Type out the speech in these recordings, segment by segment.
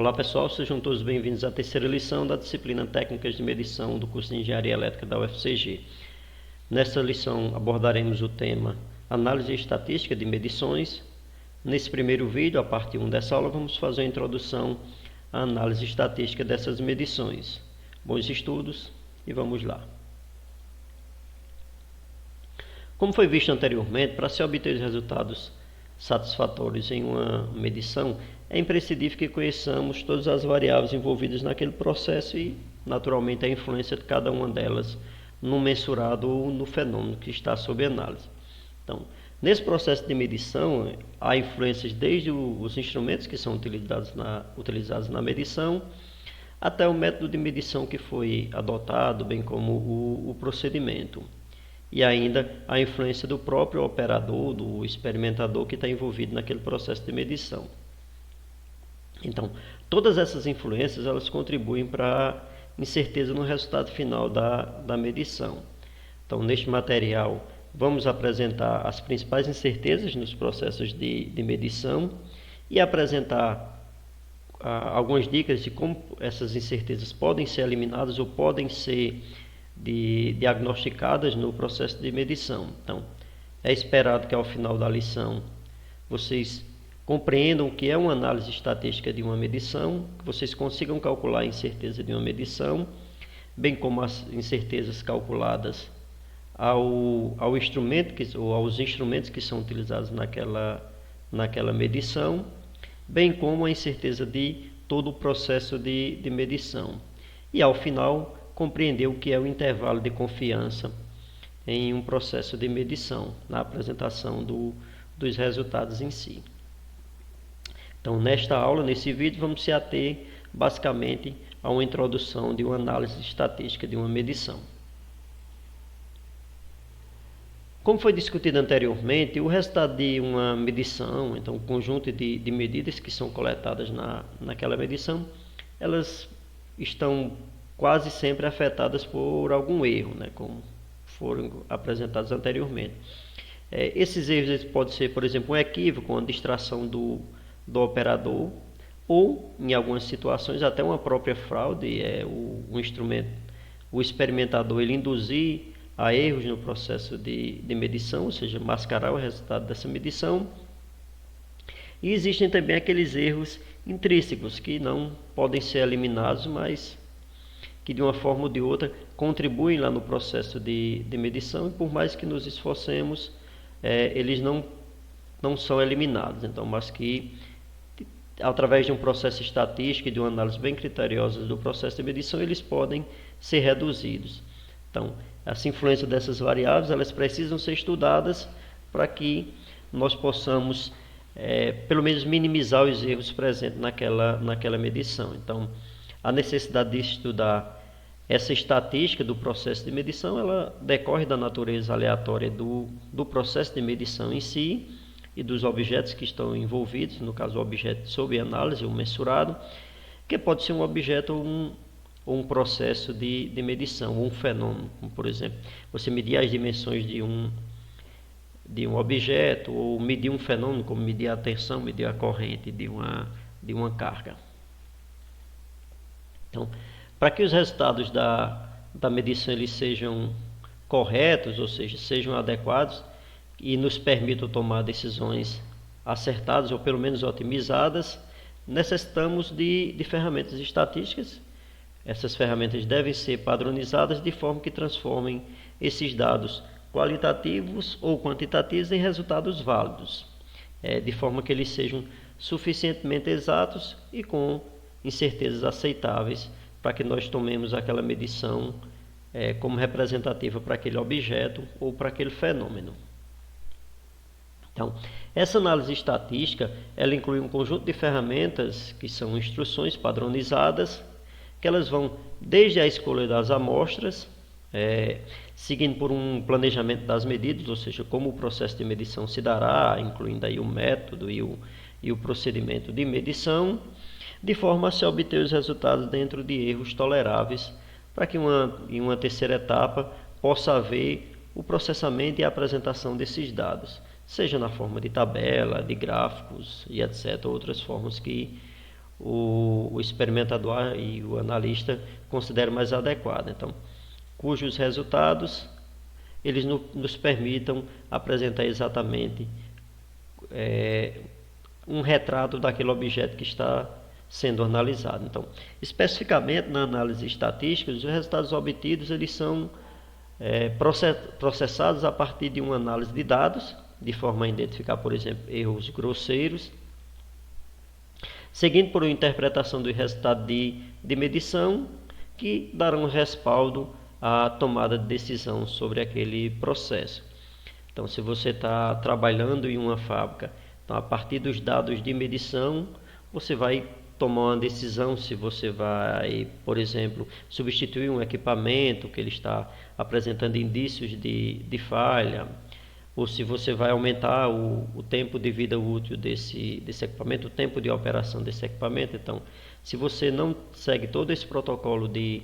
Olá pessoal, sejam todos bem-vindos à terceira lição da disciplina Técnicas de Medição do curso de Engenharia Elétrica da UFCG. Nesta lição abordaremos o tema Análise Estatística de Medições. Nesse primeiro vídeo, a parte 1 dessa aula, vamos fazer a introdução à análise estatística dessas medições. Bons estudos e vamos lá. Como foi visto anteriormente, para se obter os resultados satisfatórios em uma medição, é imprescindível que conheçamos todas as variáveis envolvidas naquele processo e, naturalmente, a influência de cada uma delas no mensurado ou no fenômeno que está sob análise. Então, nesse processo de medição, há influências desde os instrumentos que são utilizados na medição, até o método de medição que foi adotado, bem como o procedimento. E ainda a influência do próprio operador, do experimentador que está envolvido naquele processo de medição. Então, todas essas influências elas contribuem para a incerteza no resultado final da medição. Então, neste material, vamos apresentar as principais incertezas nos processos de medição e apresentar algumas dicas de como essas incertezas podem ser eliminadas ou podem ser diagnosticadas no processo de medição. Então, é esperado que ao final da lição vocês compreendam o que é uma análise estatística de uma medição, que vocês consigam calcular a incerteza de uma medição, bem como as incertezas calculadas ao instrumento ou aos instrumentos que são utilizados naquela medição, bem como a incerteza de todo o processo de medição. E ao final, compreender o que é o intervalo de confiança em um processo de medição, na apresentação dos resultados em si. Então, nesta aula, nesse vídeo, vamos se ater basicamente a uma introdução de uma análise estatística de uma medição. Como foi discutido anteriormente, o resultado de uma medição, então um conjunto de medidas que são coletadas naquela medição, elas estão quase sempre afetadas por algum erro, como foram apresentados anteriormente. Esses erros podem ser, por exemplo, um equívoco, uma distração do operador, ou, em algumas situações, até uma própria fraude, o experimentador ele induzir a erros no processo de medição, ou seja, mascarar o resultado dessa medição. E existem também aqueles erros intrínsecos que não podem ser eliminados, mas que de uma forma ou de outra contribuem lá no processo de medição, e por mais que nos esforcemos, eles não são eliminados. Então, mas que através de um processo estatístico e de uma análise bem criteriosa do processo de medição, eles podem ser reduzidos. Então, essa influência dessas variáveis, elas precisam ser estudadas para que nós possamos, pelo menos, minimizar os erros presentes naquela medição. Então, a necessidade de estudar essa estatística do processo de medição, ela decorre da natureza aleatória do processo de medição em si e dos objetos que estão envolvidos, no caso o objeto sob análise, o mensurado, que pode ser um objeto ou um processo de medição, ou um fenômeno, como por exemplo, você medir as dimensões de um objeto, ou medir um fenômeno, como medir a tensão, medir a corrente de uma carga. Então, para que os resultados da medição eles sejam corretos, ou seja, sejam adequados e nos permitam tomar decisões acertadas ou pelo menos otimizadas, necessitamos de ferramentas estatísticas. Essas ferramentas devem ser padronizadas de forma que transformem esses dados qualitativos ou quantitativos em resultados válidos, de forma que eles sejam suficientemente exatos e com incertezas aceitáveis para que nós tomemos aquela medição como representativa para aquele objeto ou para aquele fenômeno. Então, essa análise estatística, ela inclui um conjunto de ferramentas que são instruções padronizadas, que elas vão desde a escolha das amostras, seguindo por um planejamento das medidas, ou seja, como o processo de medição se dará, incluindo aí o método e o procedimento de medição, de forma a se obter os resultados dentro de erros toleráveis, para que em uma terceira etapa possa haver o processamento e a apresentação desses dados, seja na forma de tabela, de gráficos e etc., outras formas que o experimentador e o analista consideram mais adequado. Então, cujos resultados eles nos permitam apresentar exatamente um retrato daquele objeto que está sendo analisado. Então, especificamente na análise estatística, os resultados obtidos eles são processados a partir de uma análise de dados, de forma a identificar, por exemplo, erros grosseiros, seguindo por uma interpretação do resultado de medição, que darão respaldo à tomada de decisão sobre aquele processo. Então, se você está trabalhando em uma fábrica, então, a partir dos dados de medição, você vai tomar uma decisão se você vai, por exemplo, substituir um equipamento que ele está apresentando indícios de falha, ou se você vai aumentar o tempo de vida útil desse equipamento, o tempo de operação desse equipamento. Então, se você não segue todo esse protocolo de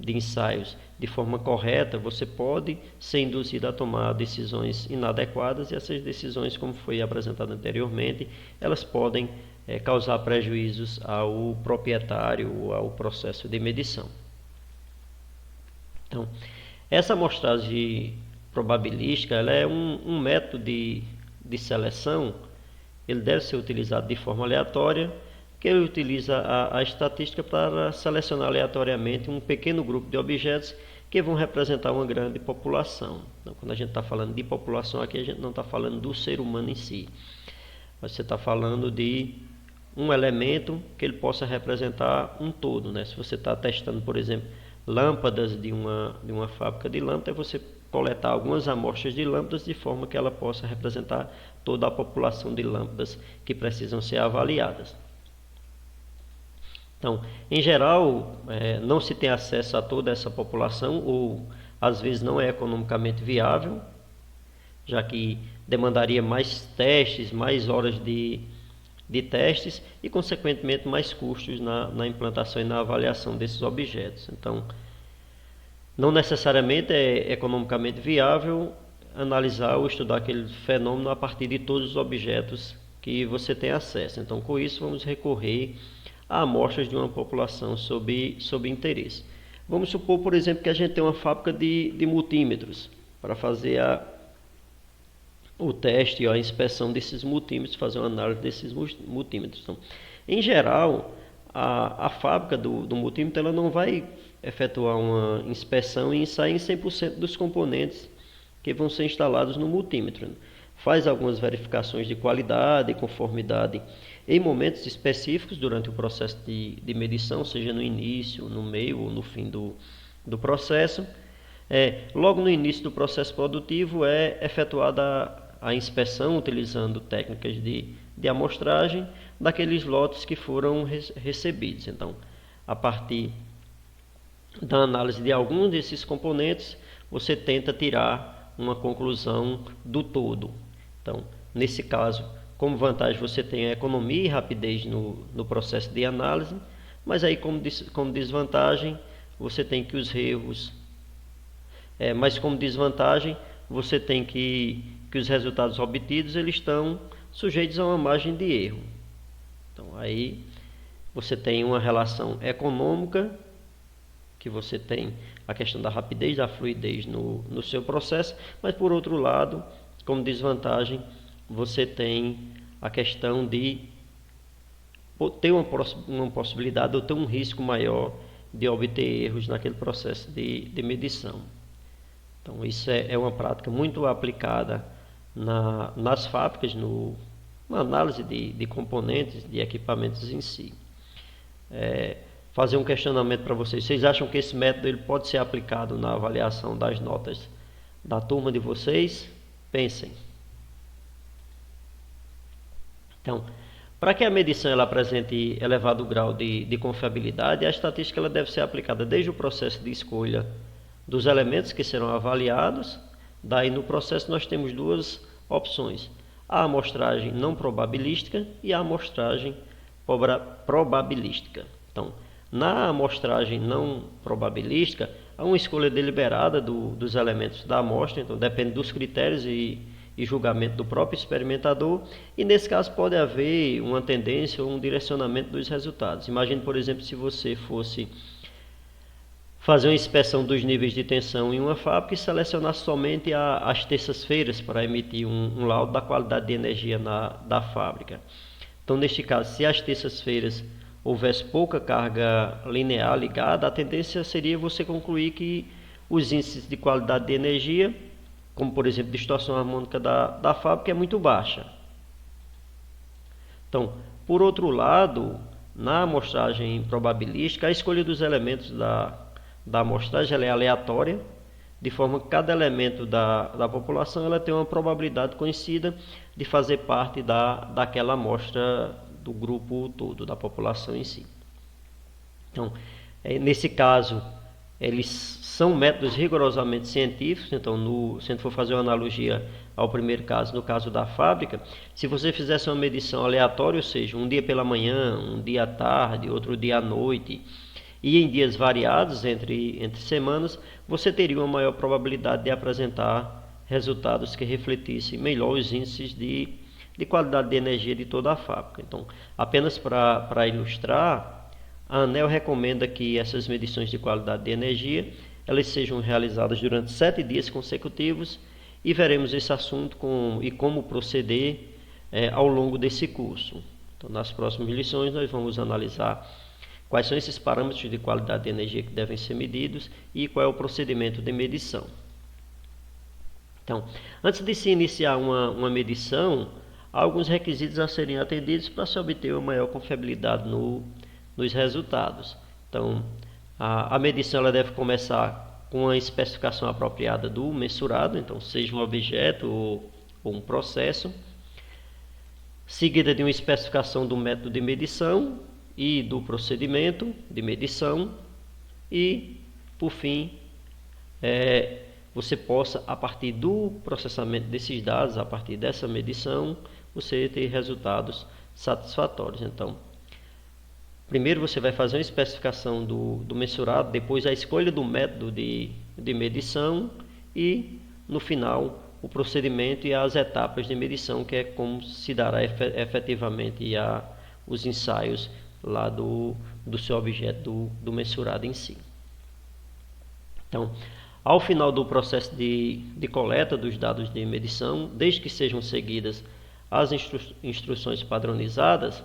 ensaios de forma correta, você pode ser induzido a tomar decisões inadequadas, e essas decisões, como foi apresentado anteriormente, elas podem causar prejuízos ao proprietário ou ao processo de medição. Então, essa amostragem probabilística ela é um método de seleção. Ele deve ser utilizado de forma aleatória, que ele utiliza a estatística para selecionar aleatoriamente um pequeno grupo de objetos que vão representar uma grande população. Então, quando a gente está falando de população aqui, a gente não está falando do ser humano em si, mas você está falando de um elemento que ele possa representar um todo, né? Se você está testando, por exemplo, lâmpadas de uma fábrica de lâmpadas, você coletar algumas amostras de lâmpadas de forma que ela possa representar toda a população de lâmpadas que precisam ser avaliadas. Então, em geral, não se tem acesso a toda essa população, ou às vezes não é economicamente viável, já que demandaria mais testes, mais horas de testes e, consequentemente, mais custos na implantação e na avaliação desses objetos. Então, não necessariamente é economicamente viável analisar ou estudar aquele fenômeno a partir de todos os objetos que você tem acesso. Então, com isso, vamos recorrer a amostras de uma população sob interesse. Vamos supor, por exemplo, que a gente tem uma fábrica de multímetros para fazer o teste e a inspeção desses multímetros, fazer uma análise desses multímetros. Então, em geral, a fábrica do multímetro ela não vai efetuar uma inspeção e ensaio em 100% dos componentes que vão ser instalados no multímetro. Faz algumas verificações de qualidade e conformidade em momentos específicos durante o processo de medição, seja no início, no meio ou no fim do processo. Logo no início do processo produtivo é efetuada a inspeção utilizando técnicas de amostragem daqueles lotes que foram recebidos. Então, a partir da análise de alguns desses componentes, você tenta tirar uma conclusão do todo. Então, nesse caso, como vantagem você tem a economia e rapidez no processo de análise, mas aí como desvantagem você tem que os erros, mas como desvantagem você tem que os resultados obtidos eles estão sujeitos a uma margem de erro. Então aí você tem uma relação econômica, que você tem a questão da rapidez, da fluidez no seu processo, mas por outro lado, como desvantagem, você tem a questão de ter uma possibilidade ou ter um risco maior de obter erros naquele processo de medição. Então, isso é uma prática muito aplicada nas fábricas, na análise de componentes, de equipamentos em si. Fazer um questionamento para vocês. Vocês acham que esse método ele pode ser aplicado na avaliação das notas da turma de vocês? Pensem. Então, para que a medição ela apresente elevado grau de confiabilidade, a estatística ela deve ser aplicada desde o processo de escolha dos elementos que serão avaliados. Daí no processo nós temos duas opções: a amostragem não probabilística e a amostragem probabilística. Então, na amostragem não probabilística, há uma escolha deliberada dos elementos da amostra. Então, depende dos critérios e e julgamento do próprio experimentador, e nesse caso pode haver uma tendência ou um direcionamento dos resultados. Imagine, por exemplo, se você fosse fazer uma inspeção dos níveis de tensão em uma fábrica e selecionar somente as terças-feiras para emitir um laudo da qualidade de energia da fábrica. Então, neste caso, se as terças-feiras houvesse pouca carga linear ligada, a tendência seria você concluir que os índices de qualidade de energia, como por exemplo distorção harmônica da fábrica, é muito baixa. Então, por outro lado, na amostragem probabilística, a escolha dos elementos da amostragem ela é aleatória, de forma que cada elemento da população ela tem uma probabilidade conhecida de fazer parte daquela amostra do grupo todo, da população em si. Então, nesse caso, eles são métodos rigorosamente científicos. Então, se a gente for fazer uma analogia ao primeiro caso, no caso da fábrica, se você fizesse uma medição aleatória, ou seja, um dia pela manhã, um dia à tarde, outro dia à noite, e em dias variados entre semanas, você teria uma maior probabilidade de apresentar resultados que refletissem melhor os índices de qualidade de energia de toda a fábrica. Então, apenas para ilustrar, a ANEEL recomenda que essas medições de qualidade de energia elas sejam realizadas durante 7 dias consecutivos, e veremos esse assunto e como proceder ao longo desse curso. Então, nas próximas lições nós vamos analisar quais são esses parâmetros de qualidade de energia que devem ser medidos e qual é o procedimento de medição. Então, antes de se iniciar uma medição, há alguns requisitos a serem atendidos para se obter uma maior confiabilidade nos resultados. Então, a medição ela deve começar com a especificação apropriada do mensurado, então seja um objeto ou um processo, seguida de uma especificação do método de medição e do procedimento de medição, e, por fim, você possa, a partir do processamento desses dados, a partir dessa medição, você ter resultados satisfatórios. Então, primeiro você vai fazer uma especificação do mensurado, depois a escolha do método de medição e, no final, o procedimento e as etapas de medição, que é como se dará efetivamente os ensaios lá do seu objeto do mensurado em si. Então, ao final do processo de coleta dos dados de medição, desde que sejam seguidas as instruções padronizadas,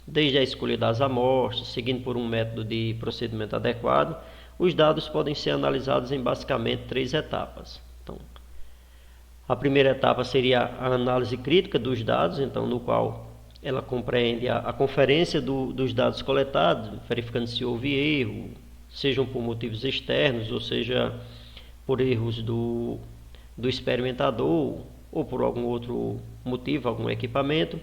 desde a escolha das amostras, seguindo por um método de procedimento adequado, os dados podem ser analisados em basicamente 3 etapas. Então, a primeira etapa seria a análise crítica dos dados, então, no qual ela compreende a conferência dos dados coletados, verificando se houve erro, sejam por motivos externos, ou seja, por erros do experimentador, ou por algum outro motivo, algum equipamento,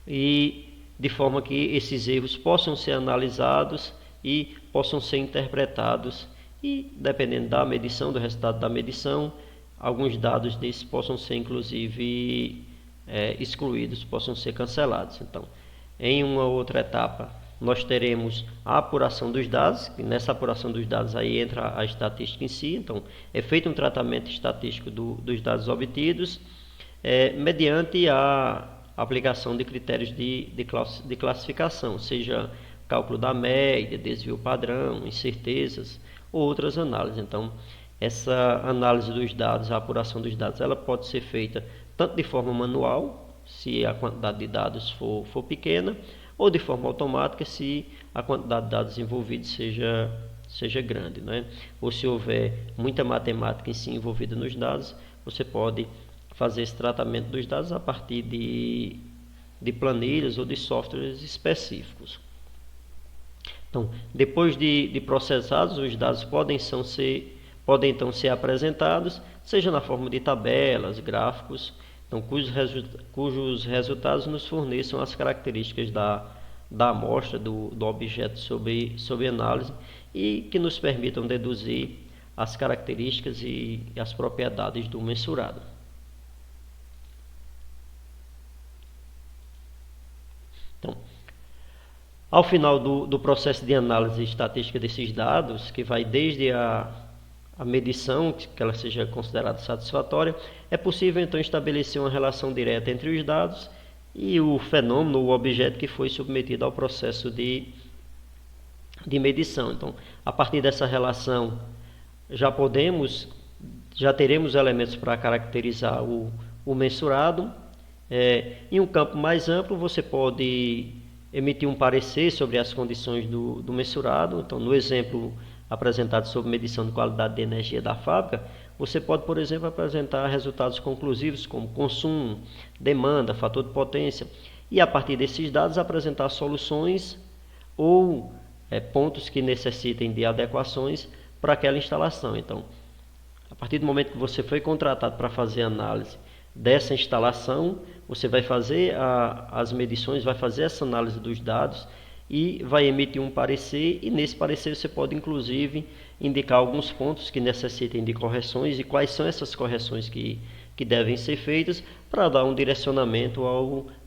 e de forma que esses erros possam ser analisados e possam ser interpretados, e dependendo da medição, do resultado da medição, alguns dados desses possam ser inclusive excluídos, possam ser cancelados. Então, em uma outra etapa, nós teremos a apuração dos dados, e nessa apuração dos dados aí entra a estatística em si. Então, é feito um tratamento estatístico dos dados obtidos, mediante a aplicação de critérios de classificação, seja cálculo da média, desvio padrão, incertezas ou outras análises. Então, essa análise dos dados, a apuração dos dados, ela pode ser feita tanto de forma manual, se a quantidade de dados for pequena, ou de forma automática, se a quantidade de dados envolvidos seja grande, né? Ou se houver muita matemática em si envolvida nos dados, você pode fazer esse tratamento dos dados a partir de planilhas ou de softwares específicos. Então, depois de processados, os dados podem então ser apresentados, seja na forma de tabelas, gráficos, então, cujos resultados nos forneçam as características da amostra, do objeto sob análise, e que nos permitam deduzir as características e as propriedades do mensurado. Então, ao final do processo de análise estatística desses dados, que vai desde a a medição, que ela seja considerada satisfatória, é possível então estabelecer uma relação direta entre os dados e o fenômeno, o objeto que foi submetido ao processo de medição. Então, a partir dessa relação, já teremos elementos para caracterizar o mensurado. Em um campo mais amplo, você pode emitir um parecer sobre as condições do mensurado. Então, no exemplo apresentado sobre medição de qualidade de energia da fábrica, você pode, por exemplo, apresentar resultados conclusivos como consumo, demanda, fator de potência, e a partir desses dados apresentar soluções ou pontos que necessitem de adequações para aquela instalação. Então, a partir do momento que você foi contratado para fazer análise dessa instalação, você vai fazer as medições, vai fazer essa análise dos dados e vai emitir um parecer, e nesse parecer você pode inclusive indicar alguns pontos que necessitem de correções e quais são essas correções que devem ser feitas para dar um direcionamento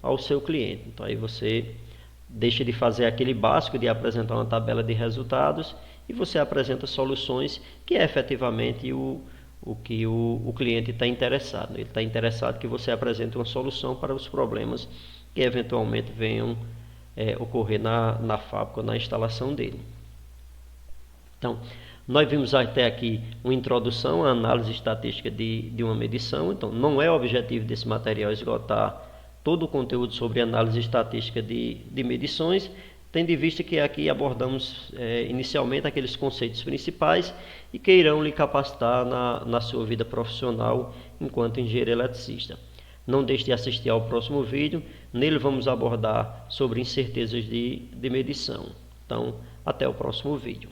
ao seu cliente. Então aí você deixa de fazer aquele básico de apresentar uma tabela de resultados e você apresenta soluções que é efetivamente o que o cliente está interessado. Ele está interessado que você apresente uma solução para os problemas que eventualmente venham ocorrer na fábrica ou na instalação dele. Então, nós vimos até aqui uma introdução à análise estatística de uma medição. Então, não é o objetivo desse material esgotar todo o conteúdo sobre análise estatística de medições, tendo em vista que aqui abordamos inicialmente aqueles conceitos principais e que irão lhe capacitar na sua vida profissional enquanto engenheiro eletricista. Não deixe de assistir ao próximo vídeo, nele vamos abordar sobre incertezas de medição. Então, até o próximo vídeo.